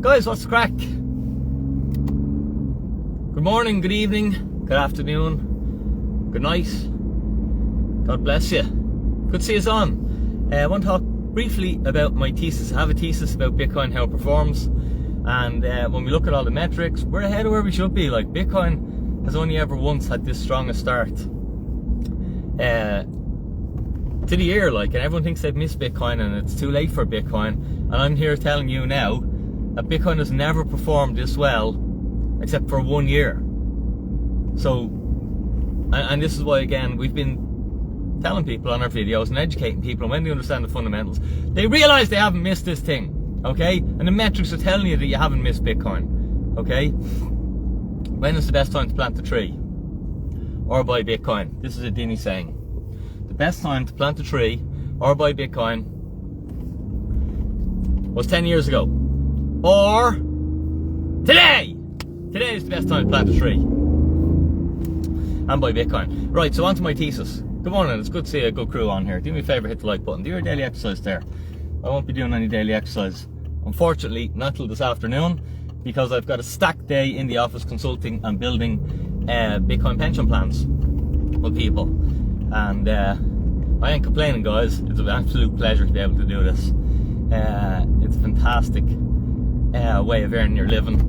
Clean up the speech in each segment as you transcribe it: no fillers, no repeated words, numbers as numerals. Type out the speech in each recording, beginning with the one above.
Guys, what's the crack? Good morning, good evening, good afternoon, good night. God bless you. Good to see us on. I want to talk briefly about my thesis. I have a thesis about Bitcoin, how it performs. And when we look at all the metrics, we're ahead of where we should be. Like, Bitcoin has only ever once had this strong a start to the year, like, and everyone thinks they've missed Bitcoin and it's too late for Bitcoin. And I'm here telling you now that Bitcoin has never performed this well except for 1 year. So, and this is why, again, we've been telling people on our videos and educating people, and when they understand the fundamentals, they realize they haven't missed this thing, okay? And the metrics are telling you that you haven't missed Bitcoin, okay? When is the best time to plant a tree or buy Bitcoin? This is a Dinny saying. The best time to plant a tree or buy Bitcoin was 10 years ago. Or today! Today is the best time to plant a tree and buy Bitcoin. Right, so on to my thesis. Good morning, it's good to see a good crew on here. Do me a favour, hit the like button. Do your daily exercise there. I won't be doing any daily exercise, unfortunately, not till this afternoon, because I've got a stacked day in the office consulting and building Bitcoin pension plans with people. And I ain't complaining, guys. It's an absolute pleasure to be able to do this. It's a fantastic way of earning your living,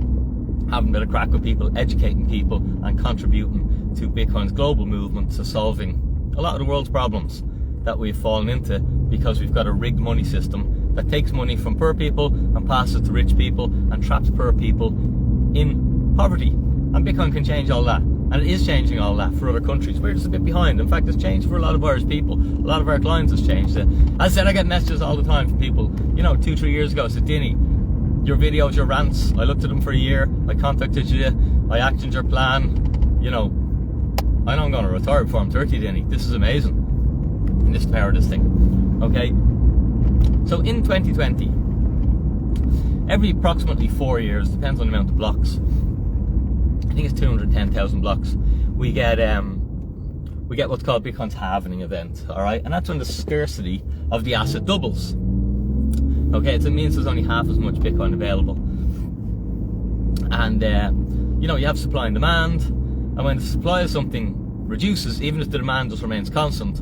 having a bit of crack with people, educating people, and contributing to Bitcoin's global movement to solving a lot of the world's problems that we've fallen into because we've got a rigged money system that takes money from poor people and passes it to rich people and traps poor people in poverty. And Bitcoin can change all that. And it is changing all that for other countries. We're just a bit behind. In fact, it's changed for a lot of Irish people. A lot of our clients has changed it. As I said, I get messages all the time from people, 2-3 years ago, said, Dinny, your videos, your rants, I looked at them for a year, I contacted you, I actioned your plan, I know I'm going to retire before I'm 30, Dinny. This is amazing. And this is the power of this thing. Okay? So in 2020, every approximately 4 years, depends on the amount of blocks, I think it's 210,000 blocks, we get what's called Bitcoin's halving event, alright? And that's when the scarcity of the asset doubles. Okay, so it means there's only half as much Bitcoin available. And, you have supply and demand, and when the supply of something reduces, even if the demand just remains constant,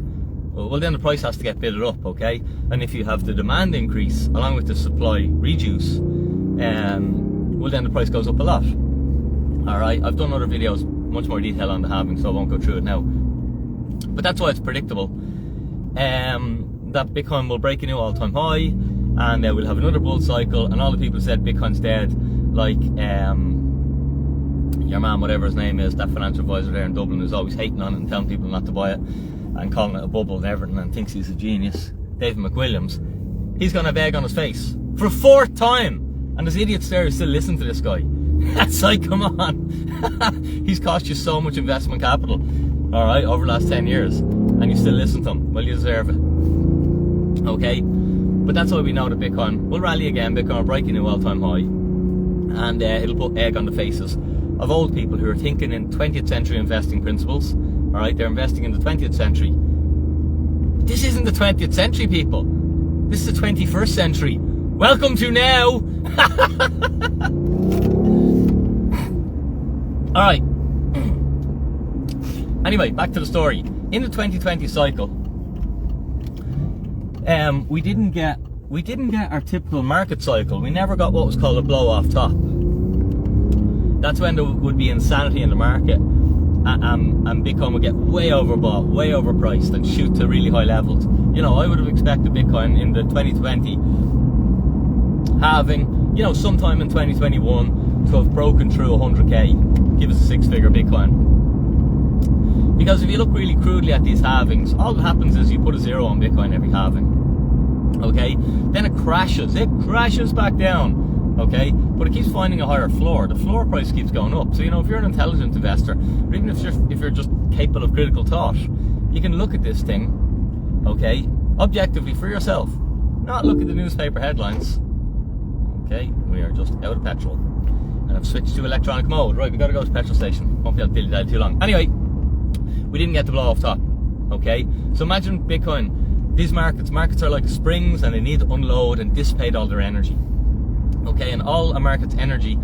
well then the price has to get bidded up, okay? And if you have the demand increase along with the supply reduce, well then the price goes up a lot. Alright, I've done other videos, much more detail on the halving, so I won't go through it now. But that's why it's predictable that Bitcoin will break a new all-time high, and we'll have another bull cycle, and all the people who said Bitcoin's dead, like your man, whatever his name is, that financial advisor there in Dublin who's always hating on it and telling people not to buy it and calling it a bubble and everything and thinks he's a genius, David McWilliams, he's going to have egg on his face for a 4th time, and there's idiots there who still listen to this guy. That's like, come on. He's cost you so much investment capital, alright, over the last 10 years, and you still listen to him. Well, you deserve it. Okay? But that's why we know that Bitcoin will rally again. Bitcoin will break a new all-time high, and it'll put egg on the faces of old people who are thinking in 20th century investing principles. Alright, they're investing in the 20th century. This isn't the 20th century, people. This is the 21st century. Welcome to now. Alright. Anyway, back to the story. In the 2020 cycle, we didn't get our typical market cycle. We never got what was called a blow off top. That's when there would be insanity in the market, and Bitcoin would get way overbought, way overpriced, and shoot to really high levels. I would have expected Bitcoin in the 2020 halving, sometime in 2021 to have broken through 100k, give us a 6-figure Bitcoin. Because if you look really crudely at these halvings, all that happens is you put a 0 on Bitcoin every halving. Okay, then it crashes back down, okay, but it keeps finding a higher floor. The floor price keeps going up. So if you're an intelligent investor, or even if you're just capable of critical thought, you can look at this thing, okay, objectively for yourself, not look at the newspaper headlines. Okay, we are just out of petrol, and I've switched to electronic mode. Right, we gotta go to the petrol station. Won't be able to dilly-dally too long. Anyway, we didn't get the blow off top, okay? So imagine Bitcoin, these markets are like springs, and they need to unload and dissipate all their energy. Okay, and all a market's energy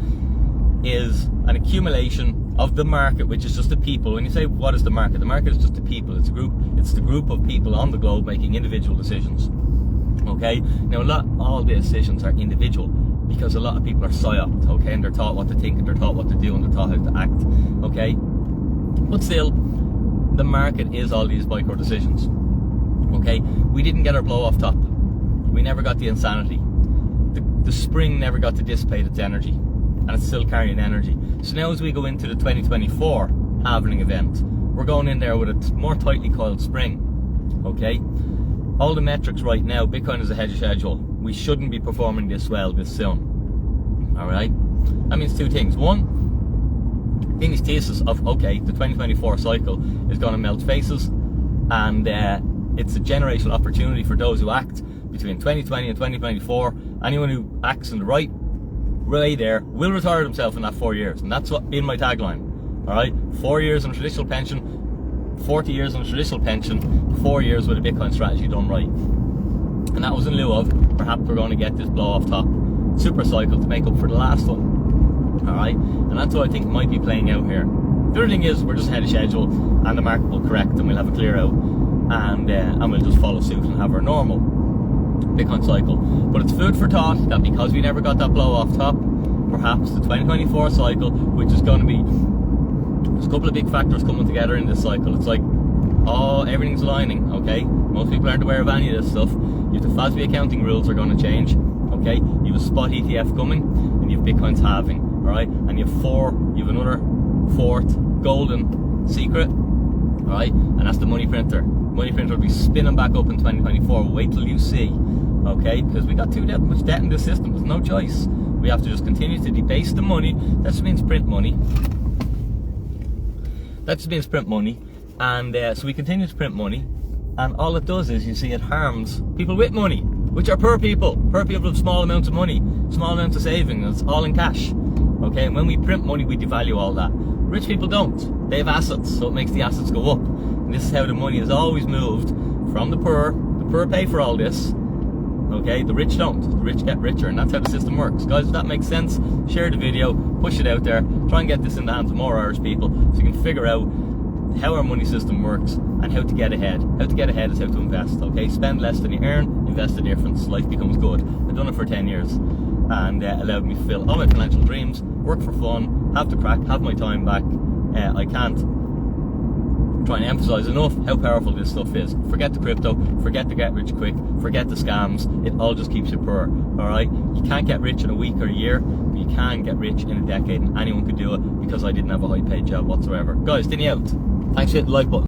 is an accumulation of the market, which is just the people. When you say what is the market is just the people. It's the group of people on the globe making individual decisions. Okay, now all the decisions are individual because a lot of people are psyoped, okay, and they're taught what to think, and they're taught what to do, and they're taught how to act, okay. But still, the market is all these micro decisions. Okay, we didn't get our blow off top. We never got the insanity. The spring never got to dissipate its energy, and it's still carrying energy. So now as we go into the 2024 halving event, we're going in there with a more tightly coiled spring. Okay, all the metrics right now, Bitcoin is ahead of schedule. We shouldn't be performing this well this soon. All right, that means two things. One, Dinny's thesis of, okay, the 2024 cycle is going to melt faces, and it's a generational opportunity for those who act between 2020 and 2024. Anyone who acts in the right way there will retire themselves in that 4 years, and that's what been my tagline. All right, 4 years on a traditional pension, 40 years on a traditional pension, 4 years with a Bitcoin strategy done right. And that was in lieu of, perhaps we're going to get this blow off top super cycle to make up for the last one. Alright, and that's what I think might be playing out here. The other thing is, we're just ahead of schedule, and the market will correct, and we'll have a clear out, and we'll just follow suit and have our normal Bitcoin cycle. But it's food for thought that because we never got that blow off top, perhaps the 2024 cycle, which is going to be, there's a couple of big factors coming together in this cycle. It's like, oh, everything's aligning, okay? Most people aren't aware of any of this stuff. You have the FASB accounting rules are going to change, okay? You have a spot ETF coming, and you have Bitcoin's halving. Alright, and you have another fourth golden secret, alright, and that's the money printer. Money printer will be spinning back up in 2024. Wait till you see, okay, because we got too much debt in this system. There's no choice. We have to just continue to debase the money. That just means print money. That just means print money, and so we continue to print money, and all it does is, you see, it harms people with money, which are poor people with small amounts of money, small amounts of savings. It's all in cash. Okay, and when we print money, we devalue all that. Rich people don't. They have assets, so it makes the assets go up. And this is how the money is always moved from the poor. The poor pay for all this. Okay, the rich don't. The rich get richer, and that's how the system works. Guys, if that makes sense, share the video, push it out there, try and get this in the hands of more Irish people so you can figure out how our money system works and how to get ahead. How to get ahead is how to invest, okay? Spend less than you earn, invest the difference. Life becomes good. I've done it for 10 years. And allowed me to fulfill all my financial dreams, work for fun, have the crack, have my time back. I can't try and emphasize enough how powerful this stuff is. Forget the crypto, forget the get rich quick, forget the scams. It all just keeps you poor, alright? You can't get rich in a week or a year, but you can get rich in a decade, and anyone could do it because I didn't have a high paid job whatsoever. Guys, Dinny out. Thanks for hitting the like button.